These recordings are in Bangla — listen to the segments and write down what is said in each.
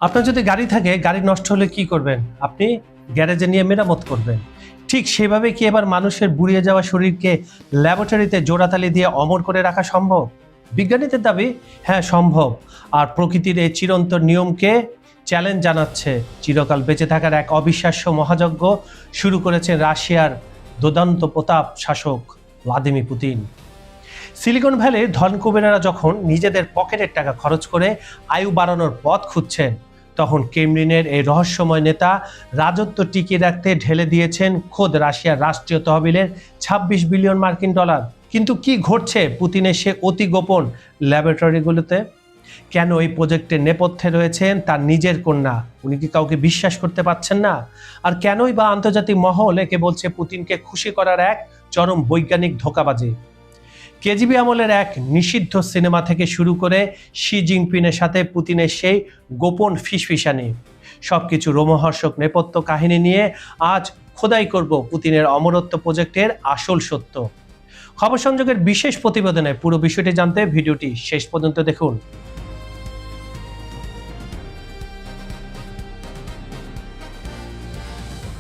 আপনার যদি গাড়ি থাকে, গাড়ি নষ্ট হলে কি করবেন? আপনি গ্যারেজে নিয়ে মেরামত করবেন। ঠিক সেভাবে কি এবার মানুষের বুড়িয়ে যাওয়া শরীরকে ল্যাবরেটরিতে জোড়াতালি দিয়ে অমর করে রাখা সম্ভব? বিজ্ঞানীদের দাবি, হ্যাঁ সম্ভব। আর প্রকৃতির এই চিরন্তন নিয়মকে চ্যালেঞ্জ জানাচ্ছে চিরকাল বেঁচে থাকার এক অবিশ্বাস্য মহাযজ্ঞ শুরু করেছেন রাশিয়ার দুর্দান্ত প্রতাপ শাসক ভ্লাদিমির পুতিন। সিলিকন ভ্যালির ধনকুবেরেরা যখন নিজেদের পকেটের টাকা খরচ করে আয়ু বাড়ানোর পথ খুঁজছেন, তখন ক্রেমলিনের এই রহস্যময় নেতা রাজত্ব টিকিয়ে রাখতে ঢেলে দিয়েছেন খোদ রাশিয়ার রাষ্ট্রীয় তহবিলের ২৬ বিলিয়ন মার্কিন ডলার। কিন্তু কি ঘটছে পুতিনের সে অতি গোপন ল্যাবরেটরিগুলোতে? কেন এই প্রজেক্টের নেপথ্যে রয়েছেন তার নিজের কন্যা? উনি কি কাউকে বিশ্বাস করতে পারছেন না? আর কেনই বা আন্তর্জাতিক মহল একে বলছে পুতিনকে খুশি করার এক চরম বৈজ্ঞানিক ধোঁকাবাজি? কেজিবি আমলের এক নিষিদ্ধ সিনেমা থেকে শুরু করে শি জিনপিংয়ের সাথে পুতিনের সেই গোপন ফিসফিসানি, সবকিছু রোমহর্ষক নেপথ্য কাহিনী নিয়ে আজ খোদাই করব পুতিনের অমরত্ব প্রজেক্টের আসল সত্য। খবর সংযোগের বিশেষ প্রতিবেদনে পুরো বিষয়টি জানতে ভিডিওটি শেষ পর্যন্ত দেখুন।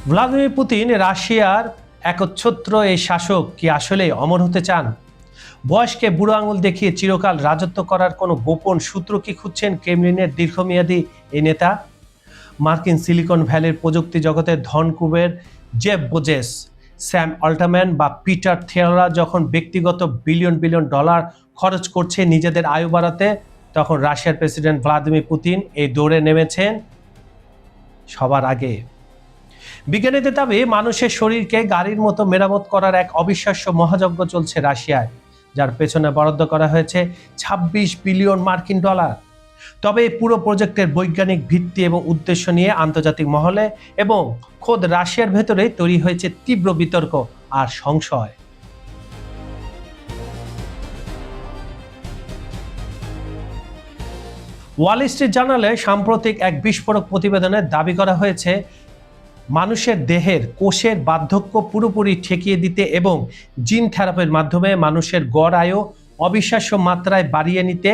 ভ্লাদিমির পুতিন রাশিয়ার একচ্ছত্র এই শাসক কি আসলে অমর হতে চান? বয়সকে বুড়ো আঙুল দেখিয়ে চিরকাল রাজত্ব করার কোনো গোপন সূত্র কি খুঁজছেন ক্রেমলিনের দীর্ঘমেয়াদী এই নেতা? মার্কিন সিলিকন ভ্যালির প্রযুক্তি জগতের ধনকুবের জেফ বেজোস, স্যাম অল্টম্যান বা পিটার থিয়েলরা যখন ব্যক্তিগত বিলিয়ন বিলিয়ন ডলার খরচ করছে নিজেদের আয়ু বাড়াতে, তখন রাশিয়ার প্রেসিডেন্ট ভ্লাদিমির পুতিন এই দৌড়ে নেমেছেন সবার আগে। বিজ্ঞানীদের দাবি, মানুষের শরীরকে গাড়ির মতো মেরামত করার এক অবিশ্বাস্য মহাযজ্ঞ চলছে রাশিয়ায়, যার পেছনে বরাদ্দ করা হয়েছে ২৬ বিলিয়ন মার্কিন ডলার। তবে এই পুরো প্রজেক্টের বৈজ্ঞানিক ভিত্তি এবং উদ্দেশ্য নিয়ে আন্তর্জাতিক মহলে এবং খোদ রাশিয়ার ভেতরে তৈরি হয়েছে তীব্র বিতর্ক আর সংশয়। ওয়াল স্ট্রিট জার্নালে সাম্প্রতিক এক বিস্ফোরক প্রতিবেদনে দাবি করা হয়েছে, মানুষের দেহের কোষের বার্ধক্য পুরোপুরি ঠেকিয়ে দিতে এবং জিন থেরাপির মাধ্যমে মানুষের গড় আয়ু অবিশ্বাস্য মাত্রায় বাড়িয়ে নিতে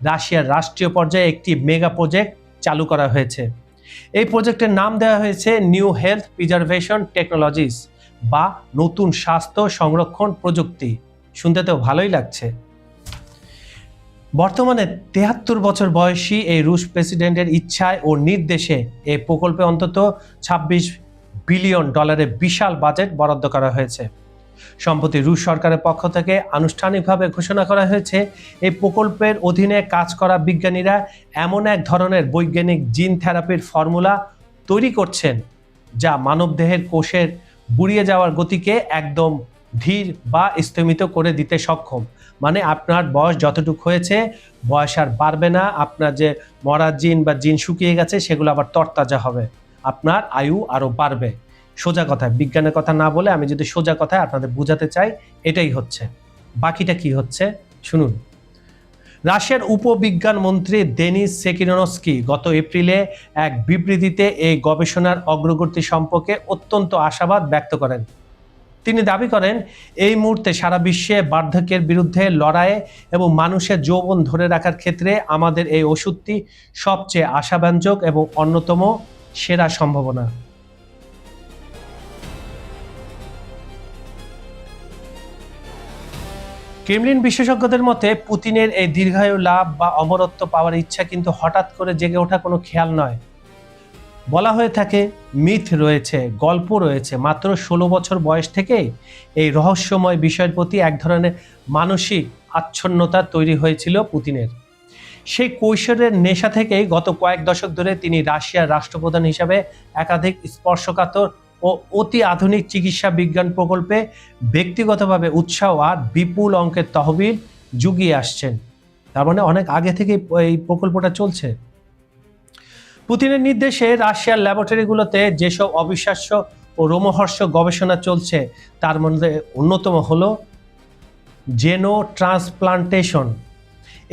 রাশিয়ার রাষ্ট্রীয় পর্যায়ে একটি মেগা প্রজেক্ট চালু করা হয়েছে। এই প্রজেক্টের নাম দেওয়া হয়েছে নিউ হেলথ প্রিজারভেশন টেকনোলজিস বা নতুন স্বাস্থ্য সংরক্ষণ প্রযুক্তি। শুনতে তো ভালোই লাগছে। বর্তমানে ৭৩ বছর বয়সী এই রুশ প্রেসিডেন্টের ইচ্ছায় ও নির্দেশে এই প্রকল্পে অন্তত ২৬ বিলিয়ন ডলারের বিশাল বাজেট বরাদ্দ করা হয়েছে। সম্প্রতি রুশ সরকারের পক্ষ থেকে আনুষ্ঠানিকভাবে ঘোষণা করা হয়েছে, এই প্রকল্পের অধীনে কাজ করা বিজ্ঞানীরা এমন এক ধরনের বৈজ্ঞানিক জিন থেরাপির ফর্মুলা তৈরি করছেন যা মানবদেহের কোষের বুড়িয়ে যাওয়ার গতিকে একদম ধীর বা স্থমিত করে দিতে সক্ষম। মানে আপনার বয়স যতটুকু হয়েছে, বয়স আর বাড়বে না। আপনার যে মরা জিন বা জিন শুকিয়ে গেছে সেগুলো আবার তরতাজা হবে, আপনার আয়ু আরও বাড়বে। সোজা কথায়, বিজ্ঞানের কথা না বলে আমি যদি সোজা কথায় আপনাদের বোঝাতে চাই, এটাই হচ্ছে। বাকিটা কি হচ্ছে শুনুন। রাশিয়ার উপবিজ্ঞান মন্ত্রী দেনিস সেকিনোনস্কি গত এপ্রিলে এক বিবৃতিতে এই গবেষণার অগ্রগতি সম্পর্কে অত্যন্ত আশাবাদ ব্যক্ত করেন। তিনি দাবি করেন, এই মুহূর্তে সারা বিশ্বে বার্ধক্যের বিরুদ্ধে লড়াইয়ে এবং মানুষের যৌবন ধরে রাখার ক্ষেত্রে আমাদের এই ওষুধটি সবচেয়ে আশাব্যঞ্জক এবং অন্যতম সেরা সম্ভাবনা। ক্রেমলিন বিশেষজ্ঞদের মতে পুতিনের এই দীর্ঘায়ু লাভ বা অমরত্ব পাওয়ার ইচ্ছা কিন্তু হঠাৎ করে জেগে ওঠা কোনো খেয়াল নয়। বলা হয়ে থাকে, মিথ রয়েছে, গল্প রয়েছে। মাত্র ১৬ বছর বয়স থেকে এই রহস্যময় বিষয়ের প্রতি এক ধরনের মানসিক আচ্ছন্নতা তৈরি হয়েছিল পুতিনের। সেই কৈশোরের নেশা থেকেই গত কয়েক দশক ধরে তিনি রাশিয়ার রাষ্ট্রপ্রধান হিসাবে একাধিক স্পর্শকাতর ও অতি আধুনিক চিকিৎসা বিজ্ঞান প্রকল্পে ব্যক্তিগতভাবে উৎসাহ আর বিপুল অঙ্কের তহবিল জুগিয়ে আসছেন। তার মানে অনেক আগে থেকেই এই প্রকল্পটা চলছে। পুতিনের নির্দেশে রাশিয়ার ল্যাবরেটরিগুলোতে যেসব অবিশ্বাস্য ও রোমহর্ষক গবেষণা চলছে, তার মধ্যে অন্যতম হলো জেনো ট্রান্সপ্লান্টেশন।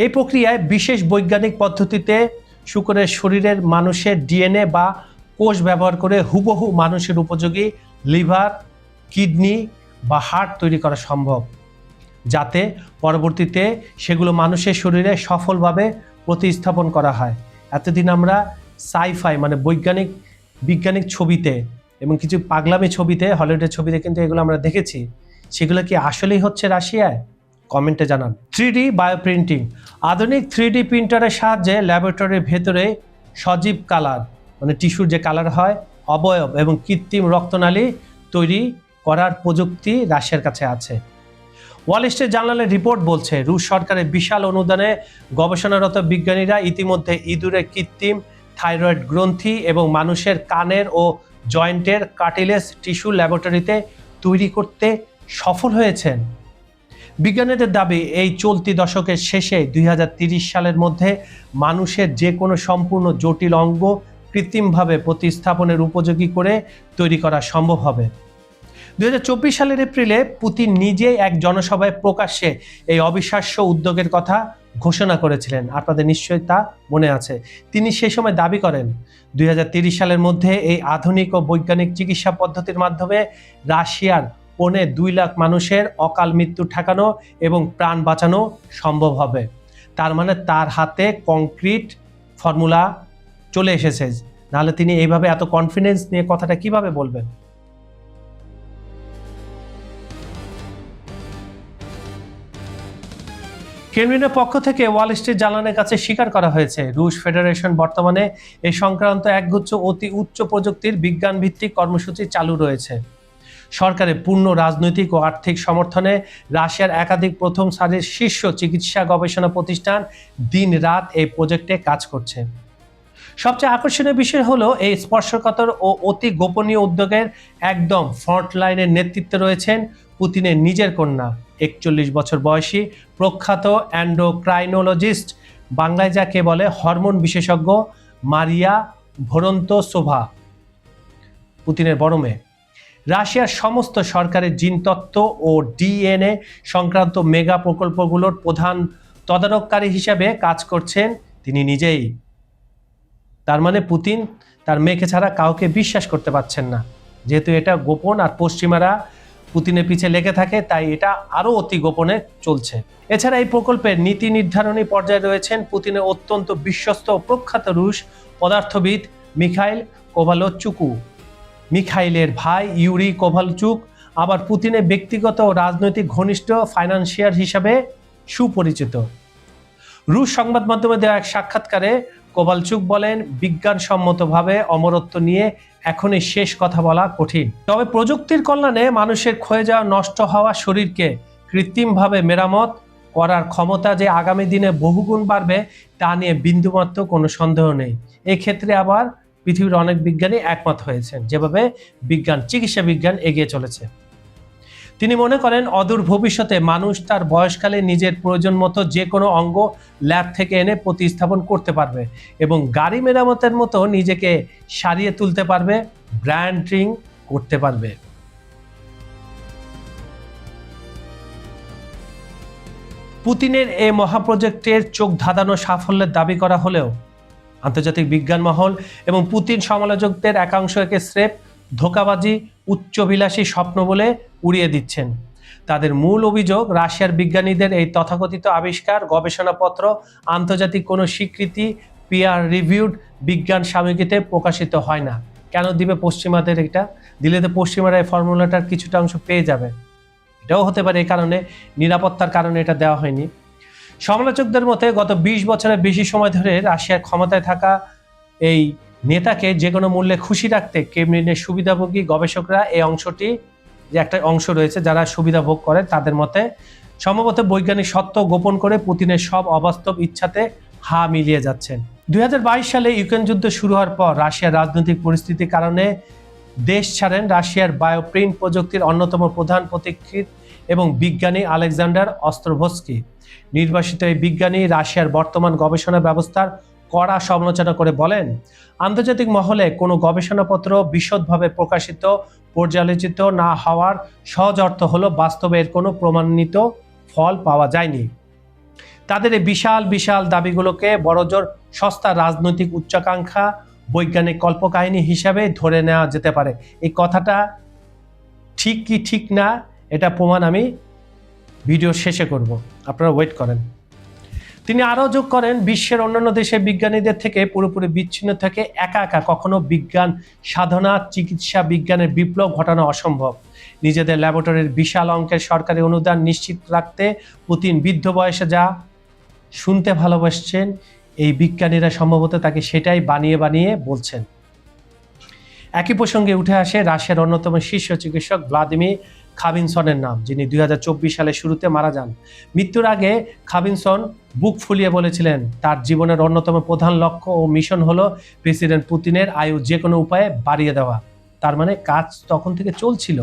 এই প্রক্রিয়ায় বিশেষ বৈজ্ঞানিক পদ্ধতিতে শুকরের শরীরের মানুষের ডিএনএ বা কোষ ব্যবহার করে হুবহু মানুষের উপযোগী লিভার, কিডনি বা হার্ট তৈরি করা সম্ভব, যাতে পরবর্তীতে সেগুলো মানুষের শরীরে সফলভাবে প্রতিস্থাপন করা হয়। এতদিন আমরা সাইফাই মানে বিজ্ঞানিক ছবিতে এবং কিছু পাগলামি ছবিতে, হলিউডের ছবিতে কিন্তু এগুলো আমরা দেখেছি। সেগুলো কি আসলেই হচ্ছে রাশিয়ায়? কমেন্টে জানান। 3D বায়োপ্রিন্টিং। আধুনিক 3D প্রিন্টারের সাহায্যে ল্যাবরেটরির ভেতরে সজীব কালার মানে টিস্যুর যে কালার হয়, অবয়ব এবং কৃত্রিম রক্তনালী তৈরি করার প্রযুক্তি রাশিয়ার কাছে আছে। ওয়াল স্ট্রিট জার্নালের রিপোর্ট বলছে, রুশ সরকারের বিশাল অনুদানে গবেষণারত বিজ্ঞানীরা ইতিমধ্যে ইঁদুরের কৃত্রিম থাইরয়েড গ্রন্থি এবং মানুষের কানের ও জয়েন্টের কার্টিলেজ টিস্যু ল্যাবরেটরিতে তৈরি করতে সফল হয়েছেন। বিজ্ঞানীদের দাবি, এই চলতি দশকের শেষে 2030 সালের মধ্যে মানুষের যে কোনো সম্পূর্ণ জটিল অঙ্গ কৃত্রিমভাবে প্রতিস্থাপনের উপযোগী করে তৈরি করা সম্ভব হবে। 2024 সালের এপ্রিলে পুতিন নিজেই এক জনসভায় প্রকাশ্যে এই অবিশ্বাস্য উদ্যোগের কথা ঘোষণা করেছিলেন। আপনাদের নিশ্চয়ই তা মনে আছে। তিনি সেই সময় দাবি করেন 2030 সালের মধ্যে এই আধুনিক ও বৈজ্ঞানিক চিকিৎসা পদ্ধতির মাধ্যমে রাশিয়ার 2 লাখ মানুষের অকাল মৃত্যু ঠেকানো এবং প্রাণ বাঁচানো সম্ভব হবে। তার মানে তার হাতে কংক্রিট ফর্মুলা চলে এসেছে, নাহলে তিনি এইভাবে এত কনফিডেন্স নিয়ে কথাটা কিভাবে বলবেন? ক্রেমলিনের পক্ষ থেকে ওয়াল স্ট্রিট জার্নালের কাছে স্বীকার করা হয়েছে, রুশ ফেডারেশন বর্তমানে এই সংক্রান্ত একগুচ্ছ অতি উচ্চ প্রযুক্তির বিজ্ঞান ভিত্তিক কর্মসূচি চালু রয়েছে। সরকারের পূর্ণ রাজনৈতিক ও আর্থিক সমর্থনে রাশিয়ার একাধিক প্রথম সারির শীর্ষ চিকিৎসা গবেষণা প্রতিষ্ঠান দিন রাত এই প্রজেক্টে কাজ করছে। সবচেয়ে আকর্ষণীয় বিষয় হলো, এই স্পর্শকাতর ও অতি গোপনীয় উদ্যোগের একদম ফ্রন্ট লাইনের নেতৃত্বে রয়েছেন পুতিনের নিজের কন্যা, 41 বছর বয়সী প্রখ্যাত এন্ডোক্রাইনোলজিস্ট, বাংলায় যাকে বলে হরমোন বিশেষজ্ঞ, মারিয়া ভোরন্তসোভা, পুতিনের বড় মেয়ে। রাশিয়ার সমস্ত সরকারের জিনতত্ত্ব ও ডিএনএ সংক্রান্ত মেগা প্রকল্পগুলোর প্রধান তদারককারী হিসাবে কাজ করছেন তিনি নিজেই। তার মানে পুতিন তার মেয়েকে ছাড়া কাউকে বিশ্বাস করতে পারছেন না, যেহেতু এটা গোপন আর পশ্চিমারা পুতিনের পিছে লেগে থাকে, তাই এটা আরও অতি গোপনে চলছে। এছাড়া এই প্রকল্পের নীতি নির্ধারণী পর্যায়ে রয়েছেন পুতিনের অত্যন্ত বিশ্বস্ত ও প্রখ্যাত রুশ পদার্থবিদ মিখাইল কোভালচুকু, মিখাইলের ভাই ইউরি কোভালচুক আবার পুতিনের ব্যক্তিগত ও রাজনৈতিক ঘনিষ্ঠ ফাইন্যান্সিয়ার হিসাবে সুপরিচিত। রুশ সংবাদ মাধ্যমে দেওয়া এক সাক্ষাৎকারে কোভালচুক বলেন, বিজ্ঞানসম্মতভাবে অমরত্ব নিয়ে এখনই শেষ কথা বলা কঠিন, তবে প্রযুক্তির কল্যাণে মানুষের ক্ষয়ে যাওয়া নষ্ট হওয়া শরীরকে কৃত্রিমভাবে মেরামত করার ক্ষমতা যে আগামী দিনে বহুগুণ বাড়বে তা নিয়ে বিন্দুমাত্র কোনো সন্দেহ নেই। এক্ষেত্রে আবার পৃথিবীর অনেক বিজ্ঞানী একমত হয়েছেন, যেভাবে চিকিৎসা বিজ্ঞান এগিয়ে চলেছে। তিনি মনে করেন, অদূর ভবিষ্যতে মানুষ তার বয়সকালে নিজের প্রয়োজন মতো যে কোনো অঙ্গ ল্যাব থেকে এনে প্রতিস্থাপন করতে পারবে এবং গাড়ি মেরামতের মতো নিজেকে সারিয়ে তুলতে পারবে, ব্র্যান্ডিং করতে পারবে। পুতিনের এই মহাপ্রজেক্টের চোখ ধাঁধানো সাফল্যের দাবি করা হলেও আন্তর্জাতিক বিজ্ঞান মহল এবং পুতিন সমালোচকদের একাংশ একে স্রেফ ধোঁকাবাজি, উচ্চবিলাসী স্বপ্ন বলে উড়িয়ে দিচ্ছেন। তাদের মূল অভিযোগ, রাশিয়ার বিজ্ঞানীদের এই তথাকথিত আবিষ্কার গবেষণাপত্র আন্তর্জাতিক কোনো স্বীকৃতি পিয়ার রিভিউড বিজ্ঞান সাময়িকীতে প্রকাশিত হয় না। কেন দিবে পশ্চিমাদের? এটা দিলে তো পশ্চিমারা এই ফর্মুলাটার কিছুটা অংশ পেয়ে যাবে। এটাও হতে পারে এই কারণে, নিরাপত্তার কারণে এটা দেওয়া হয়নি। সমালোচকদের মতে গত 20 বছরের বেশি সময় ধরে রাশিয়ার ক্ষমতায় থাকা এই নেতাকে যে কোনো মূল্যে খুশি রাখতে ক্রেমলিনের সুবিধাভোগী গবেষকরা এই অংশটি, যে একটা অংশ রয়েছে যারা সুবিধা ভোগ করে, তাদের মতে সম্ভবত বৈজ্ঞানিক সত্য গোপন করে পুতিনের সব অবাস্তব ইচ্ছাতে হা মিলিয়ে যাচ্ছেন। 2022 সালে ইউক্রেন যুদ্ধ শুরু হওয়ার পর রাশিয়ার রাজনৈতিক পরিস্থিতির কারণে দেশ ছাড়েন রাশিয়ার বায়োপ্রিন্ট প্রযুক্তির অন্যতম প্রধান পথিকৃৎ এবং বিজ্ঞানী আলেকজান্ডার অস্ত্রোভস্কি। নির্বাসিত এই বিজ্ঞানী রাশিয়ার বর্তমান গবেষণা ব্যবস্থার কড়া সমালোচনা করে বলেন, আন্তর্জাতিক মহলে কোনো গবেষণাপত্র বিশদভাবে প্রকাশিত, পর্যালোচিত না হওয়ার সহজ অর্থ হলো বাস্তবে এর কোনো প্রমাণিত ফল পাওয়া যায়নি। তাদের এই বিশাল বিশাল দাবিগুলোকে বড়জোর সস্তা রাজনৈতিক উচ্চাকাঙ্ক্ষা, বৈজ্ঞানিক কল্পকাহিনী হিসাবে ধরে নেওয়া যেতে পারে। এই কথাটা ঠিক কি ঠিক না, এটা প্রমাণ আমি ভিডিও শেষে করব, আপনারা ওয়েট করেন। তিনি আরও যোগ করেন, বিশ্বের অন্যান্য দেশের বিজ্ঞানীদের থেকে পুরোপুরি বিচ্ছিন্ন থেকে একা একা কখনো বিজ্ঞান সাধনা, চিকিৎসা বিজ্ঞানের বিপ্লব ঘটানো অসম্ভব। নিজেদের ল্যাবরেটরির বিশাল অঙ্কের সরকারি অনুদান নিশ্চিত রাখতে পুতিন বৃদ্ধ বয়সে যা শুনতে ভালোবাসছেন, এই বিজ্ঞানীরা সম্ভবত তাকে সেটাই বানিয়ে বানিয়ে বলছেন। একই প্রসঙ্গে উঠে আসে রাশিয়ার অন্যতম শীর্ষ চিকিৎসক ভ্লাদিমির খাবিনসনের নাম, যিনি 2024 সালের শুরুতে মারা যান। মৃত্যুর আগে খাবিনসন বুক ফুলিয়ে বলেছিলেন, তার জীবনের অন্যতম প্রধান লক্ষ্য ও মিশন হলো প্রেসিডেন্ট পুতিনের আয়ু যে কোনো উপায়ে বাড়িয়ে দেওয়া। তার মানে কাজ তখন থেকে চলছিল।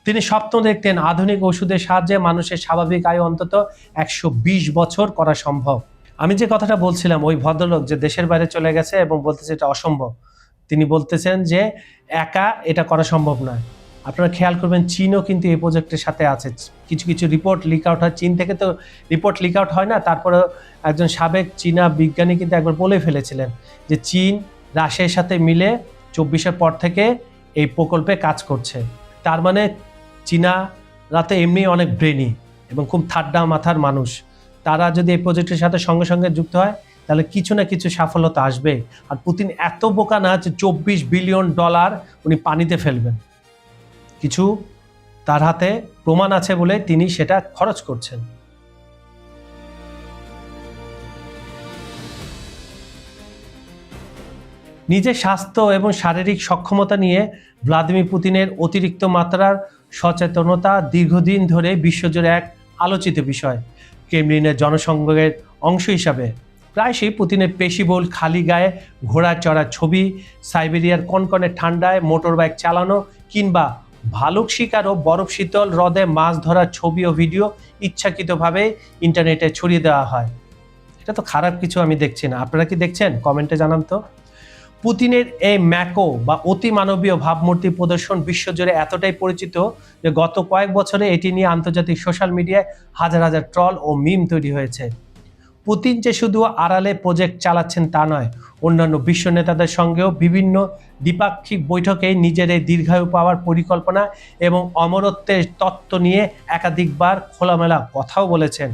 তিনি স্বপ্ন দেখতেন আধুনিক ওষুধের সাহায্যে মানুষের স্বাভাবিক আয়ু অন্তত 120 বছর করা সম্ভব। আমি যে কথাটা বলছিলাম, ওই ভদ্রলোক যে দেশের বাইরে চলে গেছে এবং বলতেছে এটা অসম্ভব, তিনি বলতেছেন যে একা এটা করা সম্ভব নয়। আপনারা খেয়াল করবেন, চীনও কিন্তু এই প্রজেক্টের সাথে আছে। কিছু কিছু রিপোর্ট লিক আউট হয়, চীন থেকে তো রিপোর্ট লিক আউট হয় না, তারপরে একজন সাবেক চীনা বিজ্ঞানী কিন্তু একবার বলে ফেলেছিলেন যে চীন রাশিয়ার সাথে মিলে 24-এর পর থেকে এই প্রকল্পে কাজ করছে। তার মানে চীনারা তো এমনি অনেক ব্রেনি এবং খুব ঠাড্ডা মাথার মানুষ। তারা যদি এই প্রজেক্টের সাথে সঙ্গে সঙ্গে যুক্ত হয় তাহলে কিছু না কিছু সাফল্যতা আসবে। আর পুতিন এত বোকা না যে $24 বিলিয়ন উনি পানিতে ফেলবেন। কিছু তার হাতে প্রমাণ আছে বলে তিনি সেটা খরচ করছেন। নিজের স্বাস্থ্য এবং শারীরিক সক্ষমতা নিয়ে ভ্লাদিমির পুতিনের অতিরিক্ত মাত্রার সচেতনতা দীর্ঘদিন ধরে বিশ্বজুড়ে এক আলোচিত বিষয়। ক্রেমলিনের জনসংযোগের অংশ হিসাবে প্রায়শই পুতিনের পেশিবহুল খালি গায়ে ঘোড়া চড়ার ছবি, সাইবেরিয়ার কনকনে ঠান্ডায় মোটর বাইক চালানো কিংবা ভালুক শিকার ও বরফ শীতল হ্রদে মাছ ধরার ছবি ও ভিডিও ইচ্ছাকৃতভাবে ইন্টারনেটে ছড়িয়ে দেওয়া হয়। এটা তো খারাপ কিছু আমি দেখছি না। আপনারা কি দেখছেন? কমেন্টে জানান তো। পুতিনের এই ম্যাকো বা অতি মানবীয় ভাবমূর্তি প্রদর্শন বিশ্বজুড়ে এতটাই পরিচিত যে গত কয়েক বছরে এটি নিয়ে আন্তর্জাতিক সোশ্যাল মিডিয়ায় হাজার হাজার ট্রল ও মিম তৈরি হয়েছে। পুতিন যে শুধু আড়ালে প্রজেক্ট চালাচ্ছেন তা নয়, অন্যান্য বিশ্ব নেতাদের সঙ্গেও বিভিন্ন দ্বিপাক্ষিক বৈঠকে নিজের এই দীর্ঘায়ু পাওয়ার পরিকল্পনা এবং অমরত্বের তত্ত্ব নিয়ে একাধিকবার খোলামেলা কথাও বলেছেন।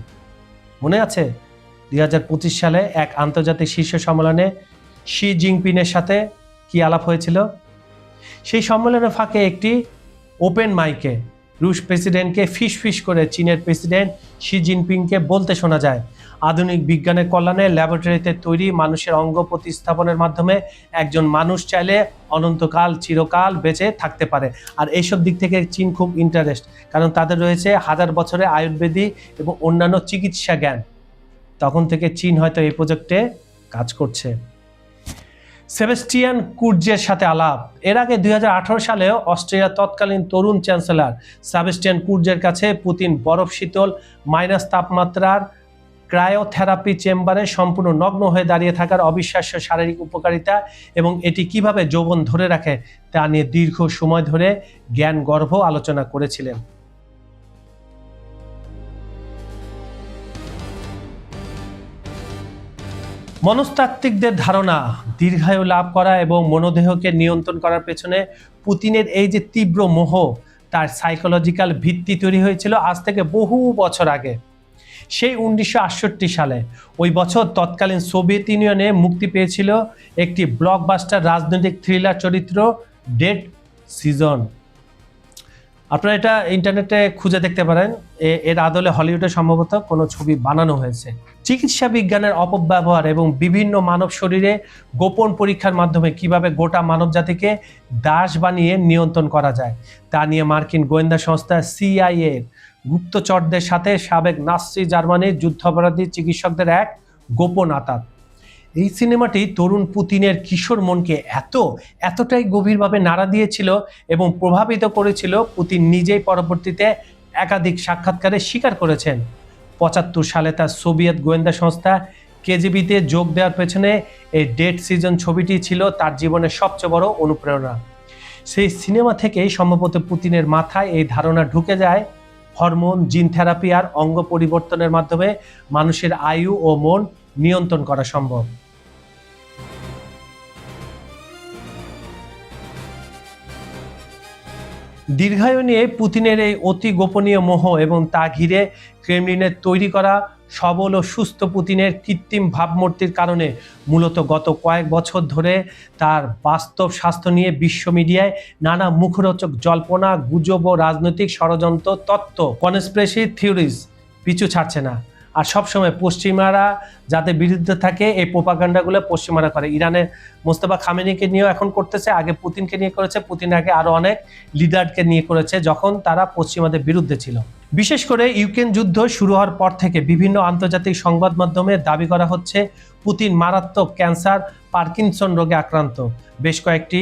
মনে আছে 2025 সালে এক আন্তর্জাতিক শীর্ষ সম্মেলনে শি জিনপিংয়ের সাথে কি আলাপ হয়েছিল? সেই সম্মেলনের ফাঁকে একটি ওপেন মাইকে রুশ প্রেসিডেন্টকে ফিস করে চীনের প্রেসিডেন্ট শি জিনপিংকে বলতে শোনা যায়, আধুনিক বিজ্ঞানের কল্যাণে ল্যাবরেটরিতে তৈরি মানুষের অঙ্গ প্রতিস্থাপনের মাধ্যমে একজন মানুষ চাইলে অনন্তকাল চিরকাল বেঁচে থাকতে পারে। আর এইসব দিক থেকে চীন খুব ইন্টারেস্ট, কারণ তাদের রয়েছে হাজার বছরের আয়ুর্বেদী এবং অন্যান্য চিকিৎসা জ্ঞান। তখন থেকে চীন হয়তো এই প্রজেক্টে কাজ করছে। সেবাস্টিয়ান কুর্জের সাথে আলাপ। এর আগে 2018 সালেও অস্ট্রিয়ার তৎকালীন তরুণ চ্যান্সেলর সেবাস্টিয়ান কুর্জের কাছে পুতিন বরফ শীতল মাইনাস তাপমাত্রার ক্রায়োথেরাপি চেম্বারে সম্পূর্ণ নগ্ন হয়ে দাঁড়িয়ে থাকার অবিশ্বাস্য শারীরিক উপকারিতা এবং এটি কিভাবে যৌবন ধরে রাখে তা নিয়ে দীর্ঘ সময় ধরে জ্ঞানগর্ভ আলোচনা করেছিলেন। মনস্তাত্ত্বিকদের ধারণা, দীর্ঘায়ু লাভ করা এবং মনোদেহকে নিয়ন্ত্রণ করার পেছনে পুতিনের এই যে তীব্র মোহ, তার সাইকোলজিক্যাল ভিত্তি তৈরি হয়েছিল আজ থেকে বহু বছর আগে। সেই 1968 সালে, ওই বছর তৎকালীন সোভিয়েত ইউনিয়নে মুক্তি পেয়েছিল একটি ব্লকবাস্টার রাজনৈতিক থ্রিলার চরিত্র ডেড সিজন। আপনারা এটা ইন্টারনেটে খুঁজে দেখতে পারেন। এর আদলে হলিউডে সম্ভবত কোনো ছবি বানানো হয়েছে। চিকিৎসা বিজ্ঞানের অপব্যবহার এবং বিভিন্ন মানব শরীরে গোপন পরীক্ষার মাধ্যমে কিভাবে গোটা মানব জাতিকে দাস বানিয়ে নিয়ন্ত্রণ করা যায় তা নিয়ে মার্কিন গোয়েন্দা সংস্থা CIA গুপ্তচরদের সাথে সাবেক নাৎসি জার্মানির যুদ্ধাপরাধী চিকিৎসকদের এক গোপন আতাত। এই সিনেমাটি তরুণ পুতিনের কিশোর মনকে এতটাই গভীরভাবে নাড়া দিয়েছিল এবং প্রভাবিত করেছিল, পুতিন নিজেই পরবর্তীতে একাধিক সাক্ষাৎকারে স্বীকার করেছেন 75 সালে তার সোভিয়েত গোয়েন্দা সংস্থা KGB-তে যোগ দেওয়ার পেছনে এই ডেড সিজন ছবিটি ছিল তার জীবনের সবচেয়ে বড় অনুপ্রেরণা। সেই সিনেমা থেকেই সম্ভবত পুতিনের মাথায় এই ধারণা ঢুকে যায়, হরমোন, জিন থেরাপি আর অঙ্গ পরিবর্তনের মাধ্যমে মানুষের আয়ু ও মন নিয়ন্ত্রণ করা সম্ভব। দীর্ঘায়ু নিয়ে পুতিনের এই অতি গোপনীয় মোহ এবং তা ঘিরে ক্রেমলিনের তৈরি করা সবল ও সুস্থ পুতিনের কৃত্রিম ভাবমূর্তির কারণে মূলত গত কয়েক বছর ধরে তার বাস্তব স্বাস্থ্য নিয়ে বিশ্ব মিডিয়ায় নানা মুখরোচক জল্পনা, গুজব ও রাজনৈতিক ষড়যন্ত্র তত্ত্ব, কনস্পিরেসি থিওরিজ পিছু ছাড়ছে না। আর সবসময় পশ্চিমারা যাদের বিরুদ্ধে থাকে এই প্রোপাগান্ডাগুলো পশ্চিমারা করে। ইরানের মোস্তফা খামেনিকে নিয়েও এখন করতেছে, আগে পুতিনকে নিয়ে করেছে, পুতিন আগে আরও অনেক লিডারকে নিয়ে করেছে যখন তারা পশ্চিমাদের বিরুদ্ধে ছিল। বিশেষ করে ইউক্রেন যুদ্ধ শুরু হওয়ার পর থেকে বিভিন্ন আন্তর্জাতিক সংবাদ মাধ্যমে দাবি করা হচ্ছে পুতিন মারাত্মক ক্যান্সার, পার্কিনসন রোগে আক্রান্ত। বেশ কয়েকটি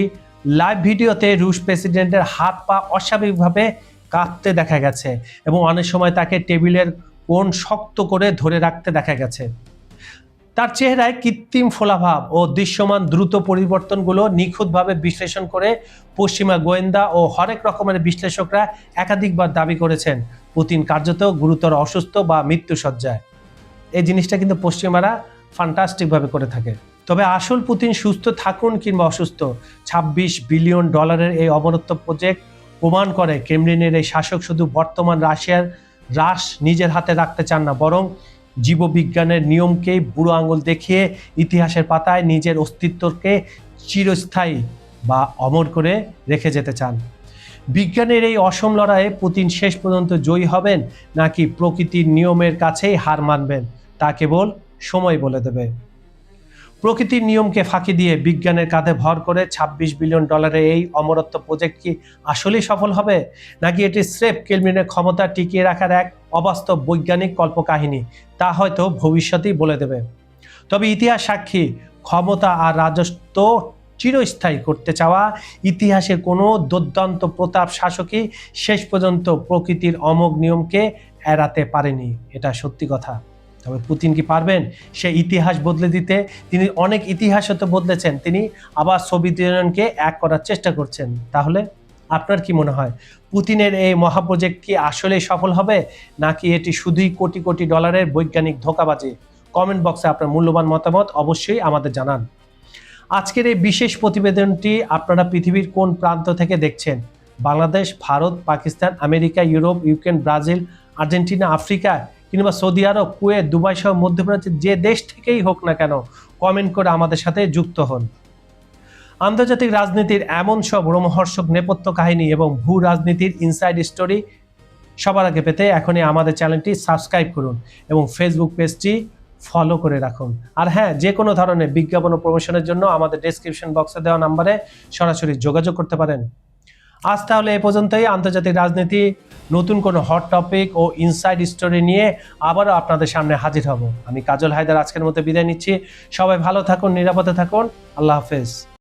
লাইভ ভিডিওতে রুশ প্রেসিডেন্টের হাত পা অস্বাভাবিকভাবে কাঁপতে দেখা গেছে এবং অনেক সময় তাকে টেবিলের কোণ শক্ত করে ধরে রাখতে দেখা গেছে। তার চেহারায় কৃত্রিম ফোলাভাব ও দৃশ্যমান দ্রুত পরিবর্তনগুলো নিখুঁতভাবে বিশ্লেষণ করে পশ্চিমা গোয়েন্দা ও হরেক রকমের বিশ্লেষকরা একাধিকবার দাবি করেছেন পুতিন কার্যত গুরুতর অসুস্থ বা মৃত্যুসজ্জায়। এই জিনিসটা কিন্তু পশ্চিমারা ফ্যান্টাস্টিকভাবে করে থাকে। তবে আসল পুতিন সুস্থ থাকুন কিংবা অসুস্থ, $26 বিলিয়ন এই অমরত্ব প্রজেক্ট প্রমাণ করে ক্রেমলিনের এই শাসক শুধু বর্তমান রাশিয়ার রাশ নিজের হাতে রাখতে চান না, বরং জীববিজ্ঞানের নিয়মকেই বুড়ো আঙুল দেখিয়ে ইতিহাসের পাতায় নিজের অস্তিত্বকে চিরস্থায়ী বা অমর করে রেখে যেতে চান। বিজ্ঞানের এই অসম লড়াইয়ে পুতিন শেষ পর্যন্ত জয়ী হবেন নাকি প্রকৃতির নিয়মের কাছেই হার মানবেন তা কেবল সময় বলে দেবে। প্রকৃতির নিয়মকে ফাঁকি দিয়ে বিজ্ঞানের কাঁধে ভর করে $26 বিলিয়ন এই অমরত্ব প্রজেক্ট কি আসলেই সফল হবে, নাকি এটি স্রেফ ক্রেমলিনের ক্ষমতা টিকিয়ে রাখার এক অবাস্তব বৈজ্ঞানিক কল্পকাহিনী, তা হয়তো ভবিষ্যতেই বলে দেবে। তবে ইতিহাস সাক্ষী, ক্ষমতা আর রাজত্ব চিরস্থায়ী করতে চাওয়া ইতিহাসের কোনো দুর্দান্ত প্রতাপ শাসকই শেষ পর্যন্ত প্রকৃতির অমোঘ নিয়মকে এড়াতে পারেনি, এটা সত্যি কথা। তবে পুতিন কি পারবেন সে ইতিহাস বদলে দিতে? তিনি অনেক ইতিহাসও তো বদলেছেন, তিনি আবার সোভিয়েত ইউনিয়নকে এক করার চেষ্টা করছেন। তাহলে আপনার কি মনে হয় পুতিনের এই মহাপ্রজেক্ট কি আসলেই সফল হবে, নাকি এটি শুধুই কোটি কোটি ডলারের বৈজ্ঞানিক ধোঁকাবাজি? কমেন্ট বক্সে আপনার মূল্যবান মতামত অবশ্যই আমাদের জানান। আজকের এই বিশেষ প্রতিবেদনটি আপনারা পৃথিবীর কোন প্রান্ত থেকে দেখছেন? Bangladesh, Bharat, Pakistan, America, Europe, Ukraine, Brazil, Argentina, Africa কিংবা সৌদি আরব, কুয়েত, দুবাই সহ মধ্যপ্রাচ্যের যে দেশ থেকেই হোক না কেন, কমেন্ট করে আমাদের সাথে যুক্ত হন। আন্তর্জাতিক রাজনীতির এমন সব রোমহর্ষক নেপথ্য কাহিনী এবং ভূ রাজনীতির ইনসাইড স্টোরি সবার আগে পেতে এখনই আমাদের চ্যানেলটি সাবস্ক্রাইব করুন এবং ফেসবুক পেজটি ফলো করে রাখুন। আর হ্যাঁ, যে কোনো ধরনের বিজ্ঞাপন ও প্রমোশনের জন্য আমাদের ডেসক্রিপশন বক্সে দেওয়া নাম্বারে সরাসরি যোগাযোগ করতে পারেন। আজ তাহলে এ পর্যন্তই। আন্তর্জাতিক রাজনীতি নতুন কোনো হট টপিক ও ইনসাইড স্টোরি নিয়ে আবারও আপনাদের সামনে হাজির হব। আমি কাজল হায়দার আজকের মতো বিদায় নিচ্ছি। সবাই ভালো থাকুন, নিরাপদে থাকুন। আল্লাহ হাফেজ।